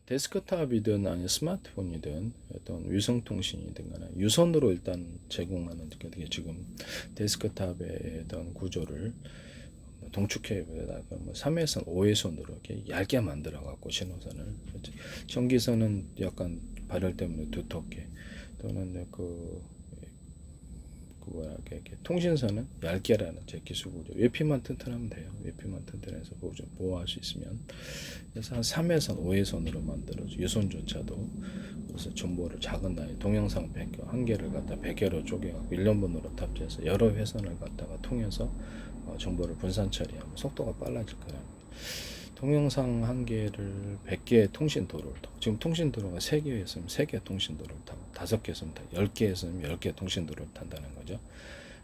데스크탑이든 아니 스마트폰이든 어떤 위성통신이든 간에 유선으로 일단 제공하는 게 지금 데스크탑의 어떤 구조를 동축해에다가 3회선, 5회선으로 이렇게 얇게 만들어 갖고 신호선을 전기선은 약간 발열 때문에 두텁게 또는 이렇게 통신선은 얇게라는 제 기술 구조. 외피만 튼튼하면 돼요. 외피만 튼튼해서 보호할 수 있으면. 그래서 한 3회선, 5회선으로 만들어서 유선조차도 그래서 정보를 작은 나이 동영상 100개, 한 개를 갖다 100개로 쪼개갖고 1년분으로 탑재해서 여러 회선을 갖다가 통해서 정보를 분산 처리하고 속도가 빨라질 거라는 거예요. 동영상 한 개를 100개의 통신 도로를 타고 지금 통신 도로가 3개 있으면 3개 통신 도로를 타고 5개 있으면 10개 있으면 10개 통신 도로를 탄다는 거죠.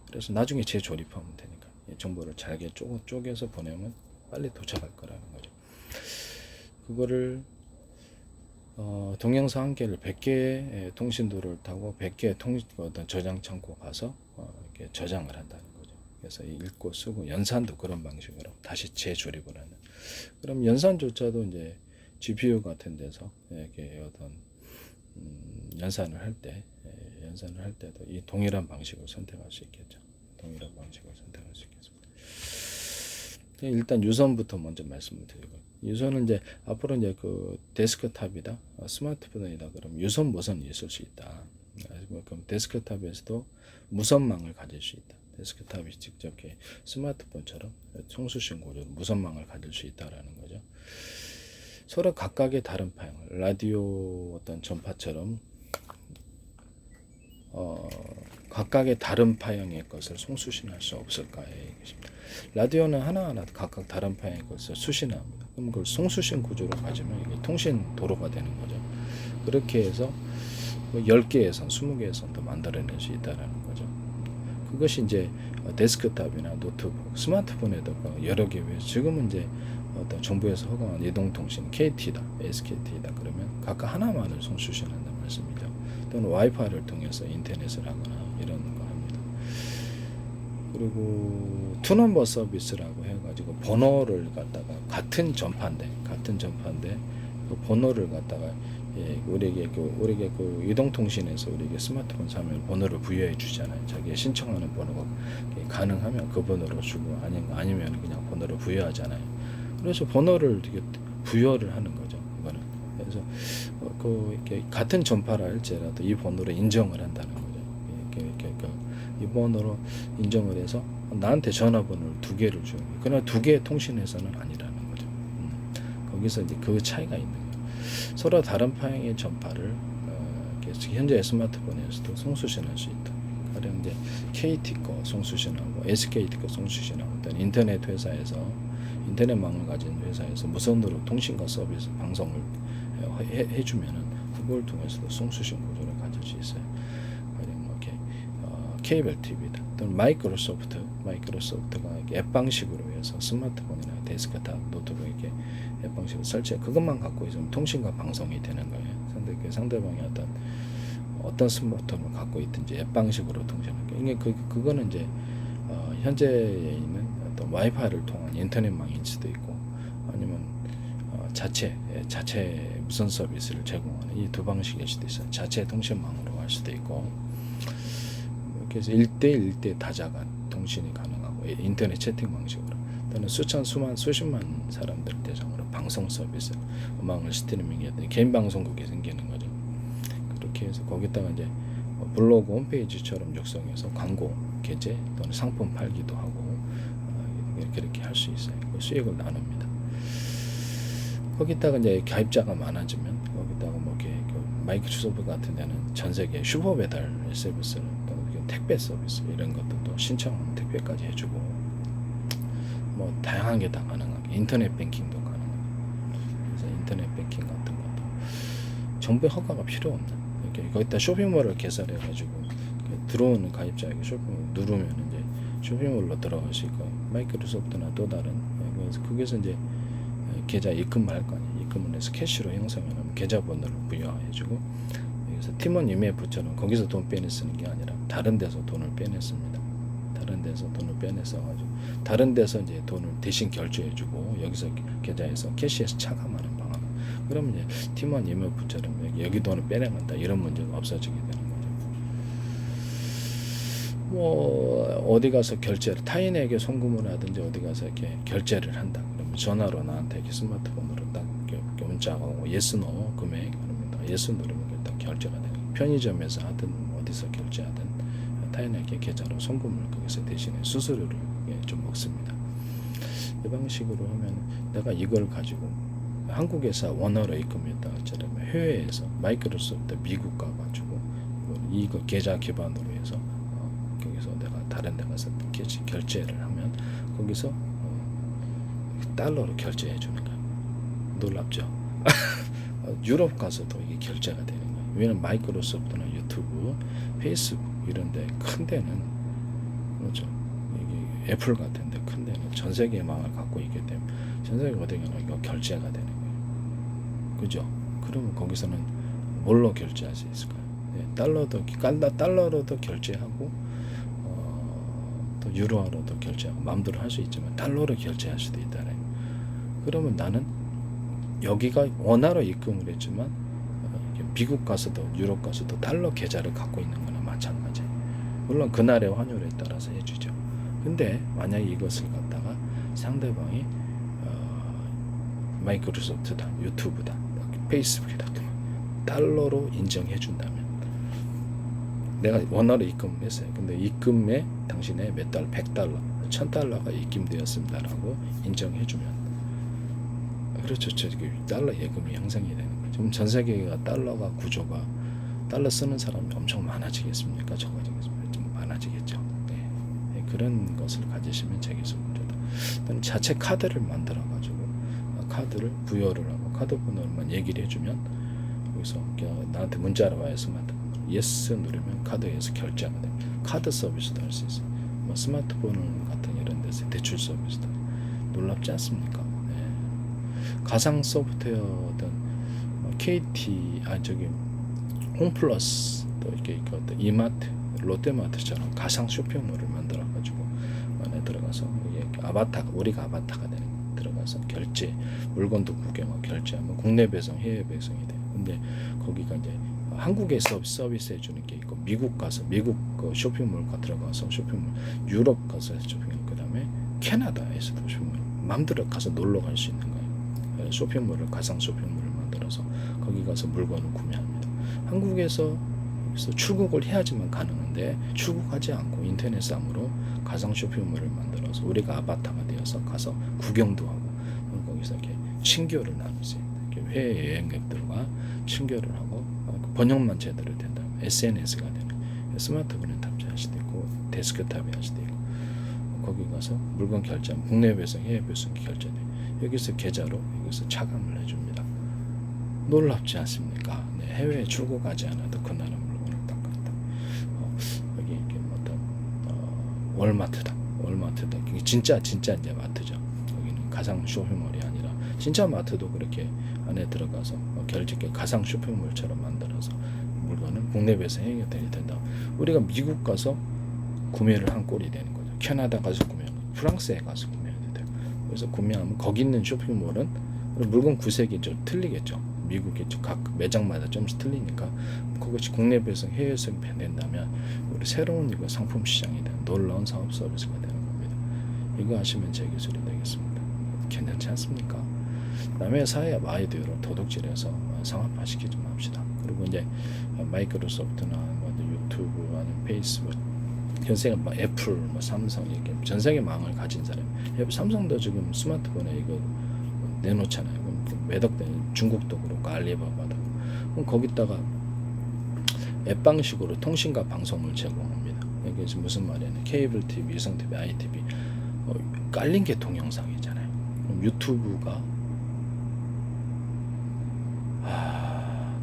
그래서 나중에 재조립하면 되니까 정보를 잘게 쪼개서 보내면 빨리 도착할 거라는 거죠. 그거를 동영상 한 개를 100개의 통신 도로를 타고 100개의 어떤 저장 창고 가서 이렇게 저장을 한다는 거죠. 그래서 읽고 쓰고 연산도 그런 방식으로 다시 재조립을 하는. 그럼 연산조차도 이제 GPU 같은 데서 이렇게 어떤 연산을 할 때도 이 동일한 방식을 선택할 수 있겠죠. 동일한 방식을 선택할 수 있겠습니다. 일단 유선부터 먼저 말씀을 드리고, 유선은 이제 앞으로 이제 그 데스크탑이다, 스마트폰이다, 그럼 유선 무선이 있을 수 있다. 그럼 데스크탑에서도 무선망을 가질 수 있다. 데스크탑이 직접 스마트폰처럼 송수신 구조로 무선망을 가질 수 있다라는 거죠. 서로 각각의 다른 파형을 라디오 어떤 전파처럼 각각의 다른 파형의 것을 송수신할 수 없을까의 얘기입니다. 라디오는 하나하나 각각 다른 파형의 것을 수신합니다. 그럼 그걸 송수신 구조로 가지면 이게 통신 도로가 되는 거죠. 그렇게 해서 10개의 선, 20개의 선도 만들어낼 수 있다는 거죠. 그것이 이제 데스크탑이나 노트북, 스마트폰에도 여러 개 외에 지금은 이제 어떤 정부에서 허가한 이동통신 KT다, SKT다 그러면 각각 하나만을 송수신한다는 말씀이죠. 또는 와이파이를 통해서 인터넷을 하거나 이런 거 합니다. 그리고 투넘버 서비스라고 해가지고 번호를 갖다가 같은 전파인데 그 번호를 갖다가 우리에게 그 이동통신에서 우리에게 스마트폰 사면 번호를 부여해 주잖아요. 자기가 신청하는 번호가 가능하면 그 번호로 주고 아니면 그냥 번호를 부여하잖아요. 그래서 번호를 되게 부여를 하는 거죠. 이거는 그래서 이렇게 같은 전파라 할지라도 이 번호를 인정을 한다는 거죠. 이 번호로 인정을 해서 나한테 전화번호를 2개를 주는 거예요. 그러나 2개의 통신에서는 아니라는 거죠. 거기서 이제 그 차이가 있는 거예요. 서로 다른 파형의 전파를 현재 스마트폰에서도 송수신할 수 있다. 가령 이제 KT 거 송수신하고 SKT 거 송수신하고 어떤 인터넷 회사에서 인터넷망을 가진 회사에서 무선으로 통신과 서비스 방송을 해주면은 그걸 통해서도 송수신 구조를 가질 수 있어요. 가령 이렇게 케이블 TV다 또는 마이크로소프트가 앱 방식으로 해서 스마트폰이나 데스크탑, 노트북 이렇게 앱 방식으로 설치해 그것만 갖고 있으면 통신과 방송이 되는 거예요. 상대방이 어떤 스마트폰을 갖고 있든지 앱 방식으로 통신하는 게 이게 그거는 이제 현재에 있는 어떤 와이파이를 통한 인터넷망일 수도 있고 아니면 자체 무선 서비스를 제공하는 이 두 방식일 수도 있어요. 자체 통신망으로 할 수도 있고 그래서 1대1대 다자간 통신이 가능하고 인터넷 채팅 방식으로 또는 수십만 사람들 대상으로 방송 서비스 음악을 스트리밍해야 개인 방송국이 생기는 거죠. 그렇게 해서 거기다가 이제 블로그 홈페이지처럼 육성해서 광고 게재 또는 상품 팔기도 하고 이렇게 할 수 있어요. 수익을 나눕니다. 거기다가 이제 가입자가 많아지면 거기다가 뭐 이렇게 마이크로소프트 같은 데는 전 세계 슈퍼 배달 서비스를 또는 택배 서비스 이런 것들도 신청하면 택배까지 해주고 뭐 다양한 게 다 가능하게 인터넷 뱅킹도 가능하게 그래서 인터넷 뱅킹 같은 것도 정부의 허가가 필요 없는 이렇게 거기다 쇼핑몰을 개설해가지고 들어오는 가입자에게 쇼핑몰 누르면 이제 쇼핑몰로 들어갈 수 있고 마이크로소프트나 또 다른 그래서 거기서 이제 계좌 입금을 할 거 아니에요. 입금을 해서 캐시로 형성해놓으면 계좌번호를 부여해주고 여기서 팀원 IMF처럼 거기서 돈 빼내 쓰는 게 아니라 다른 데서 돈을 빼냈습니다. 다른 데서 돈을 빼냈어가지고 다른 데서 이제 돈을 대신 결제해주고 여기서 계좌에서 캐시에서 차감하는 방안 그러면 이제 팀원 IMF처럼 여기 돈을 빼내간다 이런 문제가 없어지게 되는 거죠. 뭐 어디 가서 결제를 타인에게 송금을 하든지 어디 가서 이렇게 결제를 한다. 그러면 전화로 나한테 이렇게 스마트폰으로 딱 이렇게 문자가 오고 예스 노 금액 그러면 예스 누르면 딱 결제가 되는 거예요. 편의점에서 하든 어디서 결제하든 타인에게 계좌로 송금을 거기서 대신에 수수료를 좀 먹습니다. 이 방식으로 하면 내가 이걸 가지고 한국에서 원화로 입금했다 하처럼 해외에서 마이크로소프트 미국 가가지고 이거 계좌 기반으로 해서 거기서 내가 다른 데 가서 결제를 하면 거기서 달러로 결제해 주는 거야. 놀랍죠? 유럽 가서도 이게 결제가 되는 거야. 왜냐면 마이크로소프트나 유튜브, 페이스북 이런 데 큰 데는 그렇죠. 이게 애플 같은 데 큰 데는 전 세계의 망을 갖고 있기 때문에 전 세계 어디 가나 이거 결제가 되는 거예요. 그죠? 그러면 거기서는 뭘로 결제할 수 있을까요? 네, 달러로도 결제하고 또 유로화로도 결제하고 마음대로 할 수 있지만 달러로 결제할 수도 있다네. 그러면 나는 여기가 원화로 입금을 했지만 미국 가서도 유럽 가서도 달러 계좌를 갖고 있는 거나 마찬가지. 물론 그날의 환율에 따라서 해주죠. 근데 만약에 이것을 갖다가 상대방이 마이크로소프트다, 유튜브다, 페이스북이다 달러로 인정해 준다면 내가 원화로 입금을 했어요. 근데 입금에 당신의 몇 달러, 100달러, 1000달러가 입금되었습니다라고 인정해주면 그렇죠. 달러 예금이 형성이 되는 거죠. 전 세계가 달러가 구조가 달러 쓰는 사람이 엄청 많아지겠습니까? 적어지겠습니까? 좀 많아지겠죠. 네. 그런 것을 가지시면 재기술부로다. 또는 자체 카드를 만들어가지고 카드를 부여를 하고 카드 번호만 얘기를 해주면 여기서 나한테 문자로 와요. 스마트폰 예스 누르면 카드에서 결제가 됩니다. 카드 서비스도 할 수 있어요. 뭐 스마트폰 같은 이런 데서 대출 서비스도 놀랍지 않습니까? 네. 가상 소프트웨어든 KT 홈플러스 또 이렇게 이마트 롯데마트처럼 가상 쇼핑몰을 만들어 가지고 안에 들어가서 우리가 아바타가 되는 거 들어가서 결제 물건도 구경하고 결제하면 국내 배송 해외 배송이 돼요. 근데 거기가 이제 한국에 서비스 해주는 게 있고 미국 가서 미국 그 쇼핑몰 들어가서 쇼핑몰 유럽 가서 쇼핑몰 그다음에 캐나다에서도 쇼핑몰 마음대로 가서 놀러 갈 수 있는 거예요. 쇼핑몰을 가상 쇼핑몰을 만들어서 거기 가서 물건을 구매합니다. 한국에서 출국을 해야지만 가능한데 출국하지 않고 인터넷상으로 가상 쇼핑몰을 만들어서 우리가 아바타가 되어서 가서 구경도 하고 거기서 이렇게 친교를 나눌 수 있는 해외 여행객들과 친교를 하고 번역만 제대로 된다면 SNS가 되는 스마트폰에 탑재할 수도 있고 데스크탑에 할 수도 있고 거기 가서 물건 결제하면 국내 배송 해외 배송 결제돼 여기서 계좌로 여기서 차감을 해줍니다. 놀랍지 않습니까? 네, 해외에 출국하지 않아도 그 나라 물건을 딱 갖다 여기 이렇게 월마트다 이게 진짜 이제 마트죠. 거기는 가상 쇼핑몰이 아니라 진짜 마트도 그렇게 안에 들어가서 결제 가상 쇼핑몰처럼 만들어서 물건을 국내 배송 해결이 된다. 우리가 미국 가서 구매를 한 꼴이 되는 거죠. 캐나다 가서 구매하고 프랑스에 가서 구매해도 되고 그래서 구매하면 거기 있는 쇼핑몰은 물건 구색이 좀 틀리겠죠. 미국의 각 매장마다 좀씩 틀리니까 그것이 국내 배송 해외 배송 된다면 우리 새로운 이거 상품 시장이 되는 놀라운 사업 서비스가 되는 겁니다. 이거 하시면 제 기술이 되겠습니다. 괜찮지 않습니까? 남의 사회와 아이디어로 도둑질해서 상업화시키지 맙시다. 그리고 이제 마이크로소프트나 유튜브 아니면 페이스북 전 세계 애플, 삼성 이렇게 전 세계 망을 가진 사람. 삼성도 지금 스마트폰에 이거 내놓잖아요. 그럼 매덕되는 중국도 그렇고 알리바바도. 그럼 거기다가 앱 방식으로 통신과 방송을 제공합니다. 이게 무슨 말이냐면 케이블 TV, 유성 TV, ITV 깔린 게 동영상이잖아요. 그럼 유튜브가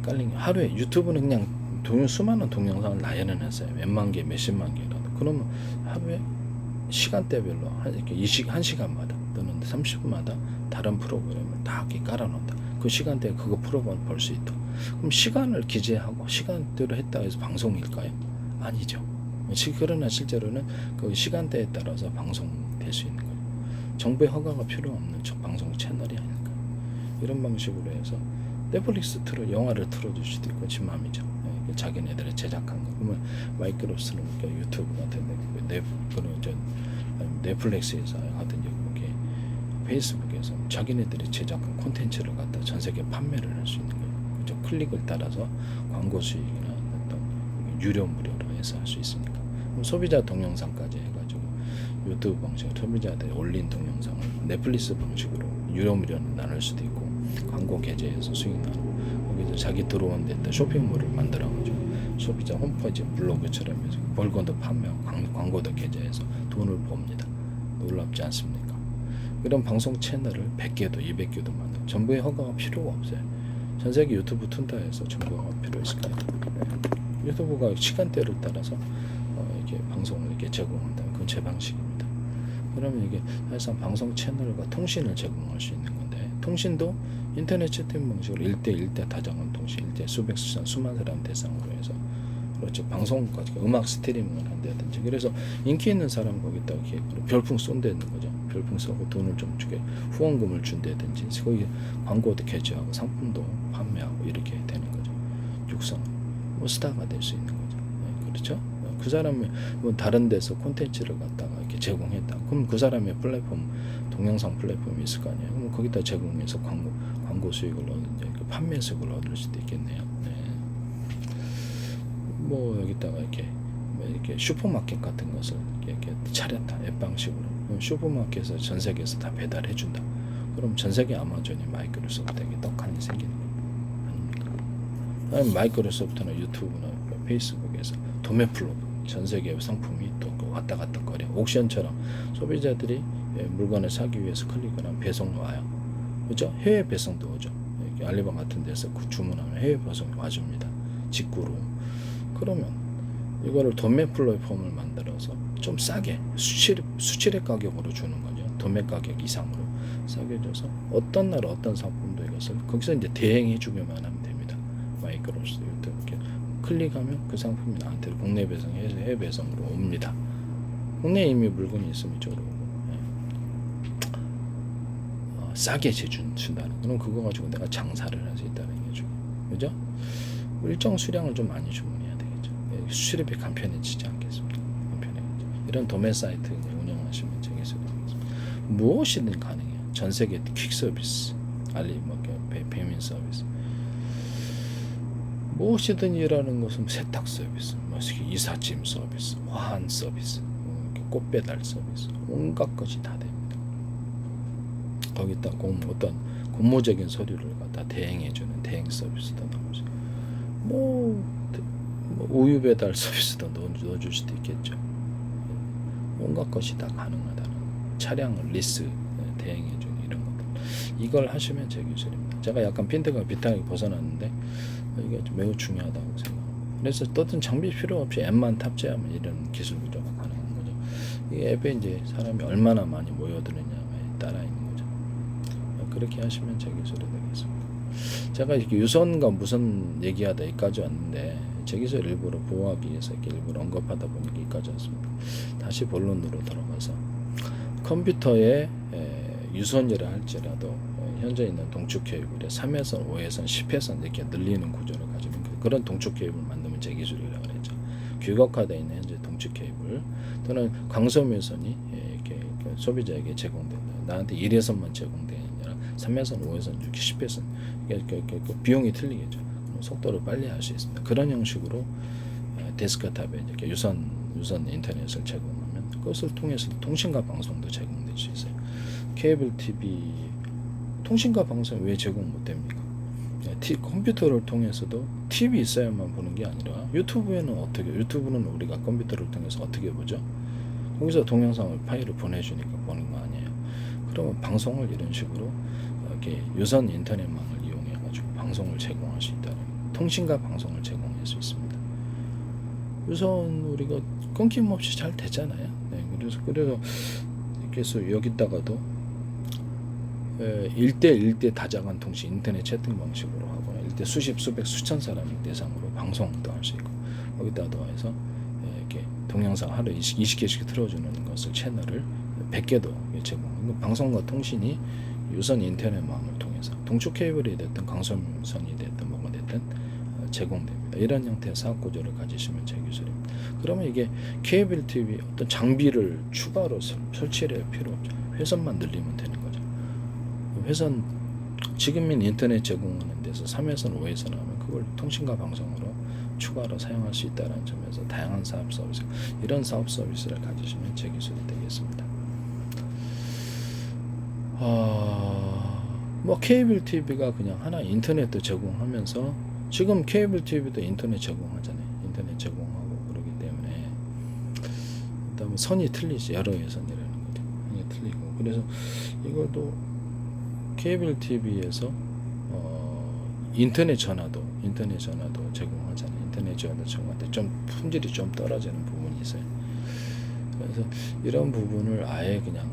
깔린 게 하루에 유튜브는 그냥 수많은 동영상을 나열을 했어요. 몇만 개, 몇십만 개라도. 그러면 하루에 시간대별로 이렇게 1시간마다 또는 30분마다 다른 프로그램을 다 이렇게 깔아놓는다. 그 시간대에 그거 프로그램을 볼 수 있다. 그럼 시간을 기재하고 시간대로 했다 해서 방송일까요? 아니죠. 그러나 실제로는 그 시간대에 따라서 방송될 수 있는 거예요. 정부의 허가가 필요 없는 방송 채널이 아닐까. 이런 방식으로 해서 넷플릭스 영화를 틀어줄 수도 있고 지 맘이죠. 자기네들이 제작한 거. 그러면 마이크로소프트는 유튜브 같은데 넷플릭스에서 하든 이렇게 페이스북에서 자기네들이 제작한 콘텐츠를 갖다 전 세계 판매를 할 수 있는 거예요. 그죠? 클릭을 따라서 광고 수익이나 어떤 유료 무료로 해서 할 수 있으니까. 그럼 소비자 동영상까지 해가지고 유튜브 방식으로 소비자들이 올린 동영상을 넷플릭스 방식으로 유료 무료로 나눌 수도 있고 광고 게재해서 수익 나누고 거기서 자기 들어온 데다 쇼핑몰을 만들어가지고 소비자 홈페이지 블로그처럼 해서 물건도 판매하고 광고도 게재해서 돈을 법니다. 놀랍지 않습니까? 이런 방송 채널을 100개도 200개도 만들고 정부의 허가가 필요가 없어요. 전 세계 유튜브 툰다에서 정부가 필요 있을까요? 네. 유튜브가 시간대를 따라서 이렇게 방송을 이렇게 제공한다면 그건 제 방식입니다. 그러면 이게 사실상 방송 채널과 통신을 제공할 수 있는 건데 통신도 인터넷 채팅 방식으로 1대1대 다정한 통신, 1대 수만 사람 대상으로 해서 그렇죠. 방송까지 음악 스트리밍을 한다든지 그래서 인기 있는 사람 거기다 이렇게 별풍 쏜다는 거죠. 별풍 쏘고 돈을 좀 주게 후원금을 준다든지 거기 광고도 개최하고 상품도 판매하고 이렇게 되는 거죠. 육성 뭐 스타가 될 수 있는 거죠. 네, 그렇죠. 그 사람이 뭐 다른 데서 콘텐츠를 갖다가 이렇게 제공했다. 그럼 그 사람의 플랫폼 동영상 플랫폼이 있을 거 아니에요. 그럼 거기다 제공해서 광고 수익을 얻는 판매 수익을 얻을 수도 있겠네요. 네. 뭐 여기다가 이렇게 슈퍼마켓 같은 것을 이렇게 차렸다 앱 방식으로 슈퍼마켓에서 전 세계에서 다 배달해 준다. 그럼 전 세계 아마존이 마이크로소프트에게 떡하니 생기는 겁니다. 마이크로소프트나 유튜브나 페이스북에서 도매 플로그 전 세계 상품이 또 왔다 갔다 거려 옥션처럼 소비자들이 물건을 사기 위해서 클릭을 하면 배송 와요. 그죠? 해외 배송도 오죠. 알리바바 같은 데서 주문하면 해외 배송이 와줍니다. 직구로. 그러면 이거를 도매 플랫폼을 만들어서 좀 싸게 수출의 가격으로 주는 거죠. 도매 가격 이상으로 싸게 줘서 어떤 날 어떤 상품도 이것을 거기서 이제 대행해 주기만 하면 됩니다. 마이크로소프트 이렇게 클릭하면 그 상품이 나한테 국내 배송해서 해외 배송으로 옵니다. 국내에 이미 물건이 있으면 이쪽으로 오고 싸게 준다는 그럼 그거 가지고 내가 장사를 할 수 있다는 거죠. 그죠? 일정 수량을 좀 많이 주문해야 되겠죠. 수출입이 간편해지지 않겠습니까? 간편해지죠. 이런 도매 사이트 운영하시면 되겠습니다. 무엇이든 가능해요. 전 세계 퀵 서비스, 배민 서비스. 무엇이든 일하는 것은 세탁 서비스, 이삿짐 서비스, 화환 서비스, 꽃 배달 서비스, 온갖 것이 다 됩니다. 거기다 어떤 공모적인 서류를 갖다 대행해주는 대행 서비스도 나오죠. 우유 배달 서비스도 넣어줄 수도 있겠죠. 온갖 것이 다 가능하다는 차량을 리스 대행해주는 이런 것들. 이걸 하시면 제 기술입니다. 제가 약간 핀트가 비슷하게 벗어났는데 이게 매우 중요하다고 생각합니다. 그래서 어떤 장비 필요 없이 앱만 탑재하면 이런 기술 구조가 가능한 거죠. 이 앱에 이제 사람이 얼마나 많이 모여드느냐에 따라 있는 거죠. 그렇게 하시면 제 기술이 되겠습니다. 제가 이렇게 유선과 무선 얘기하다 여기까지 왔는데 제 기술 일부러 보호하기 위해서 이렇게 일부러 언급하다 보니까 여기까지 왔습니다. 다시 본론으로 들어가서 컴퓨터에 유선이라 할지라도 현재 있는 동축 케이블에 3회선, 5회선, 10회선 이렇게 늘리는 구조를 가지고 그런 동축 케이블을 만들면 제 기술이라고 그랬죠. 규격화되어 있는 현재 동축 케이블 또는 광섬유선이 이렇게 소비자에게 제공된다. 나한테 1회선만 제공되는 게 아니라 3회선, 5회선, 6, 10회선 이게 비용이 틀리겠죠. 속도를 빨리 할 수 있습니다. 그런 형식으로 데스크탑에 이렇게 유선 인터넷을 제공하면 그것을 통해서 통신과 방송도 제공될 수 있어요. 케이블 TV 통신과 방송 왜 제공 못 됩니까? 컴퓨터를 통해서도 TV 있어야만 보는 게 아니라 유튜브는 우리가 컴퓨터를 통해서 어떻게 보죠? 거기서 동영상을 파일을 보내주니까 보는 거 아니에요. 그러면 방송을 이런 식으로 이렇게 유선 인터넷망을 이용해가지고 방송을 제공할 수 있다는 통신과 방송을 제공할 수 있습니다. 유선 우리가 끊김없이 잘 되잖아요. 네, 그래서 여기다가도 1대1대 다자간 통신 인터넷 채팅 방식으로 하거나 1대 수백 수천 사람을 대상으로 방송도 할 수 있고 거기다 더해서 이렇게 동영상 하루 20개씩 틀어주는 것을 채널을 100개도 제공. 방송과 통신이 유선 인터넷망을 통해서 동축 케이블이 됐든 광선선이 됐든 뭐가 됐든 제공됩니다. 이런 형태의 사업 구조를 가지시면 제 기술입니다. 그러면 이게 케이블 TV 어떤 장비를 추가로 설치를 할 필요 없죠. 회선만 늘리면 되는 거죠. 회선 지금은 인터넷 제공하는 데서 3회선, 5회선 하면 그걸 통신과 방송으로 추가로 사용할 수 있다는 점에서 다양한 사업 서비스, 이런 사업 서비스를 가지시면 제 기술이 되겠습니다. 뭐 케이블 TV가 그냥 하나 인터넷도 제공하면서 지금 케이블 TV도 인터넷 제공하잖아요. 인터넷 제공하고 그러기 때문에 그다음에 선이 틀리지, 여러 회선이라는 거죠. 선이 틀리고 그래서 이것도 케이블 TV에서 인터넷 전화도 제공하잖아요. 인터넷 전화도 제공하는데 좀 품질이 좀 떨어지는 부분이 있어요. 그래서 이런 부분을 아예 그냥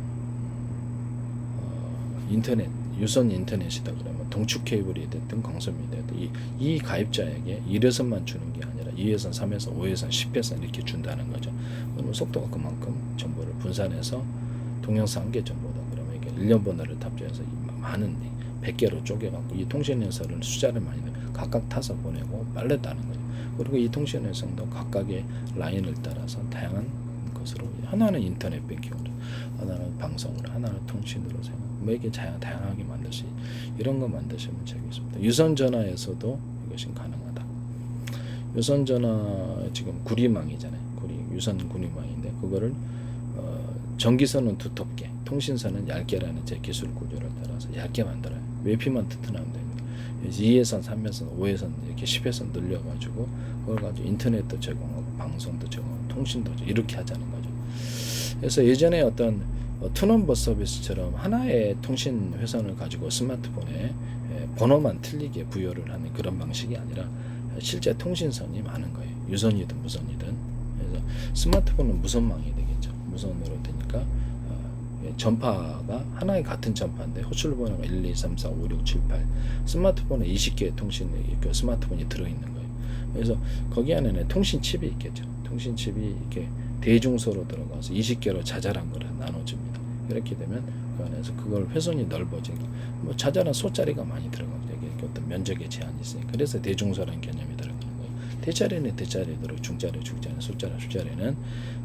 인터넷, 유선 인터넷이다 그러면 동축 케이블이 됐든 광선이 됐든 이 가입자에게 1회선만 주는 게 아니라 2회선, 3회선, 5회선, 10회선 이렇게 준다는 거죠. 그러면 속도가 그만큼 정보를 분산해서 동영상 1개 정보다 그러면 이게 1년 번호를 탑재해서 많은 100개로 쪼개갖고 이 통신회선을 숫자를 많이 각각 타서 보내고 빨랐다는 거죠. 그리고 이 통신회선도 각각의 라인을 따라서 다양한 것으로 하나는 인터넷 뱅킹으로, 하나는 방송으로, 하나는 통신으로 매개 다양하게 만들 수 이런 거 만드시면 되겠습니다. 유선 전화에서도 이것이 가능하다. 유선 전화 지금 구리망이잖아요. 유선 구리망인데 그거를 전기선은 두텁게, 통신선은 얇게라는 제 기술 구조를 따라서 얇게 만들어요. 외피만 튼튼하면 됩니다. 2회선, 3회선, 5회선 이렇게 10회선 늘려가지고 그걸 가지고 인터넷도 제공하고 방송도 제공하고 통신도 이렇게 하자는 거죠. 그래서 예전에 어떤 투넘버 서비스처럼 하나의 통신 회선을 가지고 스마트폰에 번호만 틀리게 부여를 하는 그런 방식이 아니라 실제 통신선이 많은 거예요. 유선이든 무선이든. 그래서 스마트폰은 무선망이 되겠죠. 무선으로 되니까 전파가 하나의 같은 전파인데 호출 번호가 1, 2, 3, 4, 5, 6, 7, 8 스마트폰에 20개의 스마트폰이 들어있는 거예요. 그래서 거기 안에는 통신 칩이 있겠죠. 통신 칩이 이렇게 대중소로 들어가서 20개로 자잘한 걸 나눠줍니다. 이렇게 되면 그 안에서 그걸 회선이 넓어지고 뭐 자잘한 소자리가 많이 들어갑니다. 이게 어떤 면적의 제한이 있으니까. 그래서 대중소라는 개념이 들어가는 거예요. 대자리는 대자리대로, 중자리, 중자리, 소자리는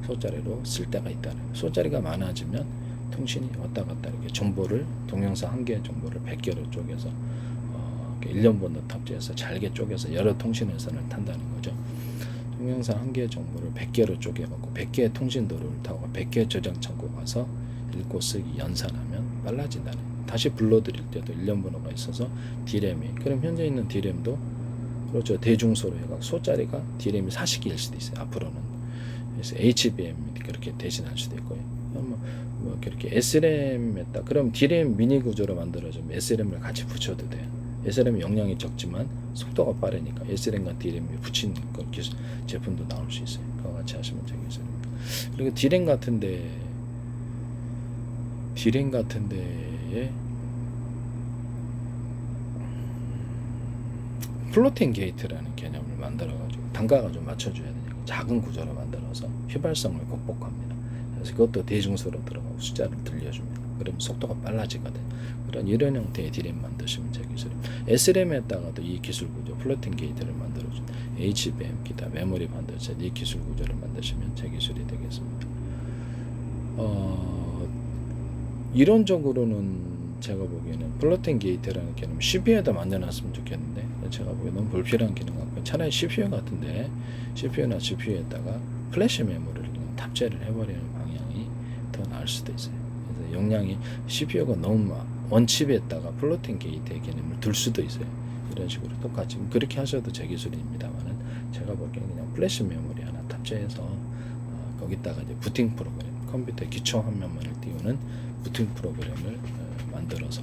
소자리로 쓸 때가 있다는 거예요. 소자리가 많아지면 통신이 왔다 갔다 이렇게 정보를 동영상 한 개의 정보를 100개로 쪼개서 1년 번호 탑재해서 잘게 쪼개서 여러 통신회선을 탄다는 거죠. 동영상 한 개의 정보를 100개로 쪼개갖고 100개의 통신도로를 타고 100개의 저장 창고 가서 읽고 쓰기 연산하면 빨라진다는 거예요. 다시 불러드릴 때도 1년 번호가 있어서 D램이, 그럼 현재 있는 D램도 그렇죠. 대중소로 해갖고 소자리가 D램이 40개일 수도 있어요. 앞으로는. 그래서 HBM 그렇게 대신할 수도 있고요. 뭐 그렇게 SRAM에다 그럼 D램 미니 구조로 만들어주면 SRAM을 같이 붙여도 돼요. SRAM 용량이 적지만 속도가 빠르니까 SRAM과 D램이 붙이는 그 기술 제품도 나올 수 있어요. 그거 같이 하시면 되겠습니다. 그리고 D램 같은데 플로팅 게이트라는 개념을 만들어가지고 단가가 좀 맞춰줘야 되니까 작은 구조로 만들어서 휘발성을 극복합니다. 그래서 그것도 대중소로 들어가고 숫자를 들려줍니다. 그러면 속도가 빨라지거든. 이런 형태의 D램 만드시면 제 기술. SRAM에다가도 이 기술 구조, 플로팅 게이트를 만들어준 HBM 기타 메모리 만들어서 이 기술 구조를 만드시면 제 기술이 되겠습니다. 이론적으로는 제가 보기에는 플로팅 게이트라는 개념 CPU에다 만들어놨으면 좋겠는데 제가 보기에 너무 불필요한 기능 같고 차라리 CPU 같은데 CPU나 GPU에다가 플래시 메모리를 그냥 탑재를 해버리는 방향이 더 나을 수도 있어요. 그래서 용량이 CPU가 너무 원칩에다가 플로팅 게이트의 개념을 둘 수도 있어요. 이런 식으로 똑같이 그렇게 하셔도 제 기술입니다만은 제가 보기에는 그냥 플래시 메모리 하나 탑재해서 거기다가 이제 부팅 프로그램, 컴퓨터 기초 화면만을 띄우는 부팅 프로그램을 만들어서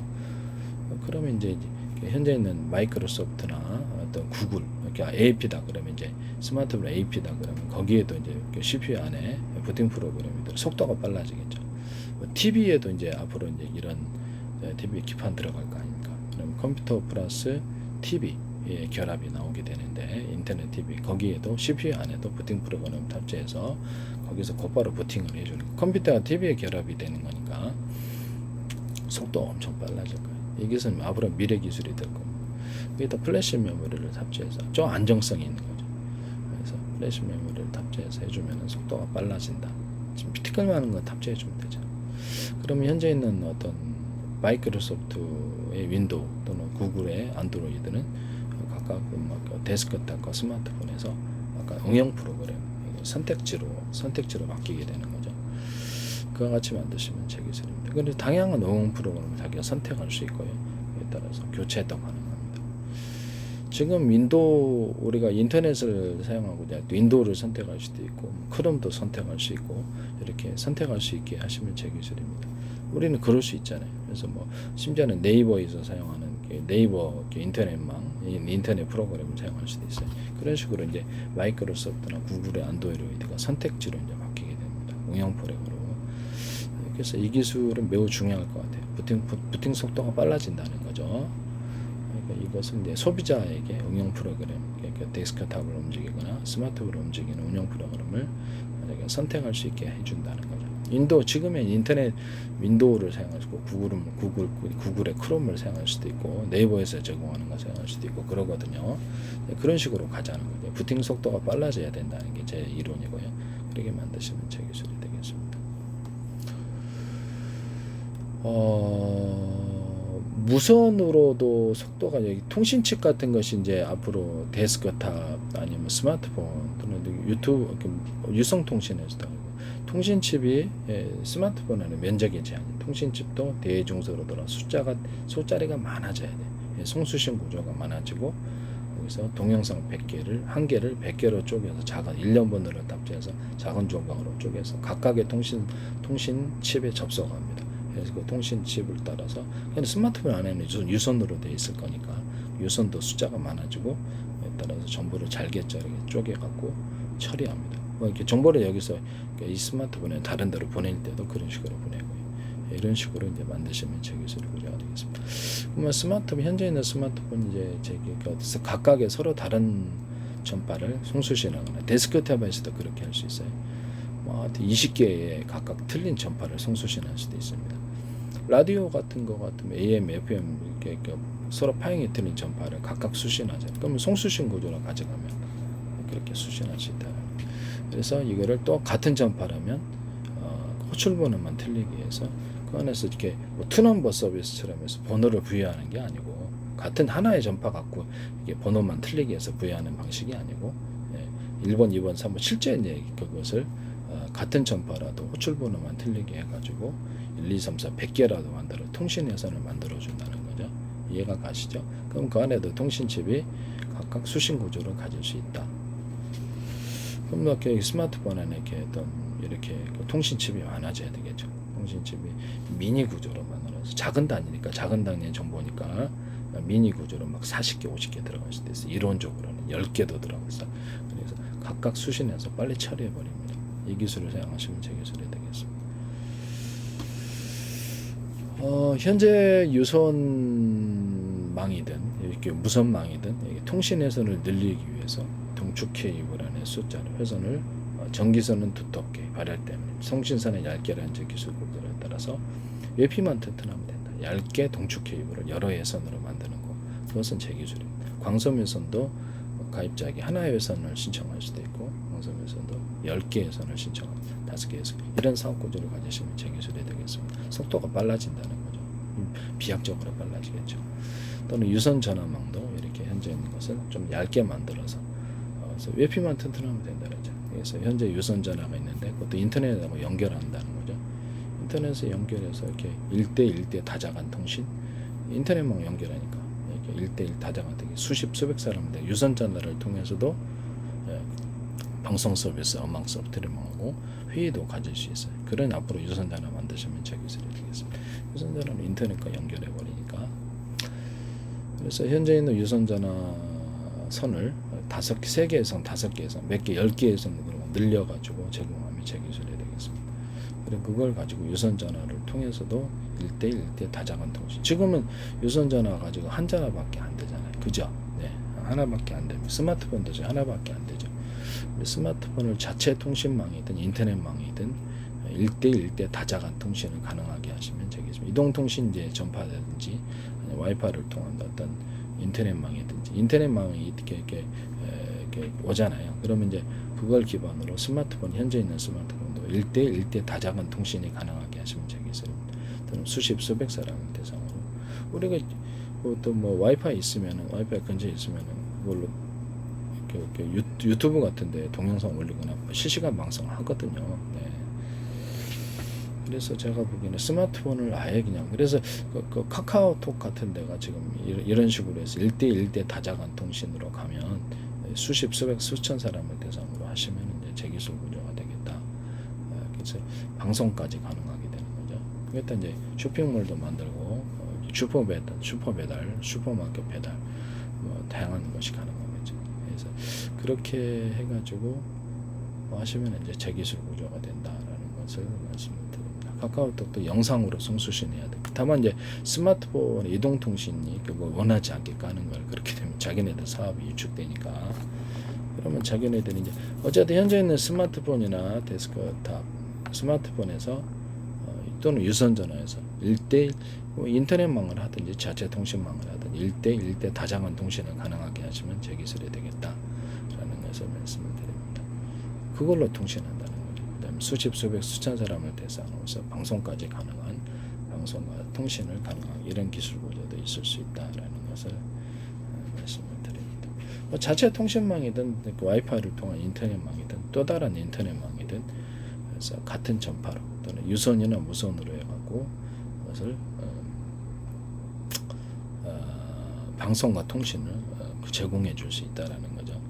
그러면 이제 현재 있는 마이크로소프트나 어떤 구글 그러니까 AP다 그러면 이제 스마트폰 AP다 그러면 거기에도 이제 CPU 안에 부팅 프로그램이 들어 속도가 빨라지겠죠. TV에도 이제 앞으로 이제 이런 TV 기판 들어갈 거 아닙니까? 그럼 컴퓨터 플러스 TV의 결합이 나오게 되는데 인터넷 TV 거기에도 CPU 안에도 부팅 프로그램 탑재해서 거기서 곧바로 부팅을 해주는 컴퓨터와 TV의 결합이 되는 거니까 속도가 엄청 빨라질 거예요. 이 기술은 앞으로 미래 기술이 될 거고, 여기다 플래시 메모리를 탑재해서 좀 안정성이 있는 거죠. 그래서 플래시 메모리를 탑재해서 해주면 속도가 빨라진다. 지금 티끌만한 거 탑재해주면 되죠. 그러면 현재 있는 어떤 마이크로소프트의 윈도우 또는 구글의 안드로이드는 각각 데스크탑과 스마트폰에서 아까 응용 프로그램 선택지로 바뀌게 되는 거죠. 그와 같이 만드시면 제 기술입니다. 그런데 다양한 응용 프로그램을 자기가 선택할 수 있고요. 그에 따라서 교체도 가능합니다. 지금 윈도우 우리가 인터넷을 사용하고 이제 윈도우를 선택할 수도 있고 크롬도 선택할 수 있고 이렇게 선택할 수 있게 하시면 제 기술입니다. 우리는 그럴 수 있잖아요. 그래서 뭐 심지어는 네이버에서 사용하는 네이버 인터넷 프로그램을 사용할 수도 있어요. 그런 식으로 이제 마이크로소프트나 구글의 안드로이드가 선택지로 이제 바뀌게 됩니다. 응용 프로그램으로. 그래서 이 기술은 매우 중요할 것 같아요. 부팅 속도가 빨라진다는 거죠. 그러니까 이것은 이제 소비자에게 응용 프로그램, 그러니까 데스크탑을 움직이거나 스마트폰을 움직이는 응용 프로그램을 선택할 수 있게 해준다는 거죠. 지금의 인터넷 윈도우를 사용할 수 있고 구글의 크롬을 사용할 수도 있고 네이버에서 제공하는 거 사용할 수도 있고 그러거든요. 그런 식으로 가자는 거죠. 부팅 속도가 빨라져야 된다는 게 제 이론이고요. 그렇게 만드시면 제 기술이 되겠습니다. 무선으로도 속도가 여기 통신칩 같은 것이 이제 앞으로 데스크탑 아니면 스마트폰 또는 유튜브 유성 통신에서도 통신칩이 스마트폰에는 면적의 제한이 통신칩도 대중소로 들어 숫자리가 많아져야 돼. 송수신 구조가 많아지고 여기서 동영상 100개를 한 개를 100개로 쪼개서 작은 1년번호를 탑재해서 작은 조각으로 쪼개서 각각의 통신칩에 접속합니다. 그래서 그 통신칩을 따라서 스마트폰 안에는 유선으로 되어 있을 거니까 유선도 숫자가 많아지고 따라서 정보를 잘게 쪼개갖고 처리합니다. 이렇게 정보를 여기서 이 스마트폰에 다른 데로 보낼 때도 그런 식으로 보내고요. 이런 식으로 이제 만드시면 제 기술을 구조가 되겠습니다. 그러면 현재 있는 스마트폰 이제 어디서 각각의 서로 다른 전파를 송수신하거나 데스크탑에서도 그렇게 할 수 있어요. 20개의 각각 틀린 전파를 송수신할 수도 있습니다. 라디오 같은 거 같으면 AM, FM 이렇게 서로 파형이 틀린 전파를 각각 수신하죠. 그러면 송수신 구조로 가져가면 그렇게 수신할 수 있다. 그래서 이거를 또 같은 전파라면 호출 번호만 틀리게 해서 그 안에서 이렇게 투넘버 서비스처럼 해서 번호를 부여하는 게 아니고 같은 하나의 전파 갖고 이게 번호만 틀리게 해서 부여하는 방식이 아니고 1번, 2번, 3번 실제 이제 그것을 같은 전파라도 호출 번호만 틀리게 해가지고 1, 2, 3, 4 100개라도 만들어 통신 예선을 만들어 준다는 거죠. 이해가 가시죠? 그럼 그 안에도 통신칩이 각각 수신 구조를 가질 수 있다. 그럼 이렇게 스마트폰 안에 이렇게 통신칩이 많아져야 되겠죠. 통신칩이 미니 구조로 만들어서 작은 단위니까 작은 단위의 정보니까 미니 구조로 막 40개, 50개 들어갈 수도 있어요. 이론적으로는 10개도 들어갔어. 그래서 각각 수신해서 빨리 처리해 버립니다. 이 기술을 사용하시면 제 기술이 되겠습니다. 현재 유선망이든 이렇게 무선망이든 통신회선을 늘리기 위해서 동축 케이블 안에 숫자를 회선을 전기선은 두텁게 발열 때문에 통신선은 얇게라는 기술 구조에 따라서 외피만 튼튼하면 된다. 얇게 동축 케이블을 여러 회선으로 만드는 거. 그것은 제 기술입니다. 광섬 회선도 가입자에게 하나의 회선을 신청할 수도 있고 광섬 회선도 10개 회선을 신청합니다. 5개 회선. 이런 사업 구조를 가지시면 제 기술이 되겠습니다. 속도가 빨라진다는 거죠. 비약적으로 빨라지겠죠. 또는 유선 전화망도 이렇게 현재 있는 것을 좀 얇게 만들어서 그래서 외피만 튼튼하면 된다는 거죠. 그래서 현재 유선 전화가 있는데 그것도 인터넷하고 연결한다는 거죠. 인터넷에 연결해서 이렇게 1대1대 다자간 통신, 인터넷망 연결하니까 이렇게 1대1 다자간 되게 수백 사람들 유선 전화를 통해서도 방송 서비스, 음악 스트리밍하고 회의도 가질 수 있어요. 그런 앞으로 유선 전화 만드시면 제 기술이 되겠습니다. 유선 전화는 인터넷과 연결해 버리니까. 그래서 현재 있는 유선 전화 선을 3개에서 5개에서 몇 개, 10개에서 늘려가지고 제공하면 제 기술이 되겠습니다. 그리고 그걸 가지고 유선 전화를 통해서도 1대1대 다자간 통신. 지금은 유선 전화 가지고 한 전화밖에 안 되잖아요. 그죠? 네, 하나밖에 안 됩니다. 스마트폰도 하나밖에 안 되죠. 스마트폰을 자체 통신망이든 인터넷망이든 1대1대 다자간 통신을 가능하게 하시면 되겠습니다. 이동통신제 전파라든지 와이파이를 통한 어떤 인터넷망이든지 인터넷망이 이렇게 오잖아요. 그러면 이제 그걸 기반으로 스마트폰 현재 있는 스마트폰도 1대1대 다자간 통신이 가능하게 하시면 되겠습니다. 또는 수십 수백 사람을 대상으로 우리가 또 뭐 와이파이 있으면은 와이파이 근처에 있으면은 그걸로 이렇게 유튜브 같은데 동영상 올리거나 실시간 방송을 하거든요. 네. 그래서 제가 보기에는 스마트폰을 아예 그냥 그래서 그 카카오톡 같은 데가 지금 이런 식으로 해서 1대1대 다자간 통신으로 가면 수십 수백 수천 사람을 대상으로 하시면 이제 재기술 구조가 되겠다. 그래서 방송까지 가능하게 되는 거죠. 그러니까 이제 쇼핑몰도 만들고 슈퍼배달, 슈퍼마켓 배달 뭐 다양한 것이 가능하겠죠. 그래서 그렇게 해가지고 하시면 이제 재기술 구조가 된다라는 것을 말씀드립니다. 카카오톡도 영상으로 송수신해야 돼. 다만 이제 스마트폰 이동통신이 그거 원하지 않게 까는 걸 그렇게 되면 자기네들 사업이 위축되니까 그러면 자기네들이 이제 어쨌든 현재 있는 스마트폰이나 데스크탑 스마트폰에서 또는 유선전화에서 1대1 인터넷망을 하든지 자체 통신망을 하든지 1대1대 다자간 통신을 가능하게 하시면 재기술이 되겠다라는 것을 말씀을 드립니다. 그걸로 통신한다는 거죠. 그다음에 수십 수백 수천 사람을 대상으로 해서 방송까지 가능한 방송과 통신을 가능한 이런 기술 구조도 있을 수 있다라는 것을 말씀을 드립니다. 뭐 자체 통신망이든 와이파이를 통한 인터넷망이든 또 다른 인터넷망이든 그래서 같은 전파로 또는 유선이나 무선으로 해갖고 그것을 방송과 통신을 제공해 줄 수 있다라는 거죠.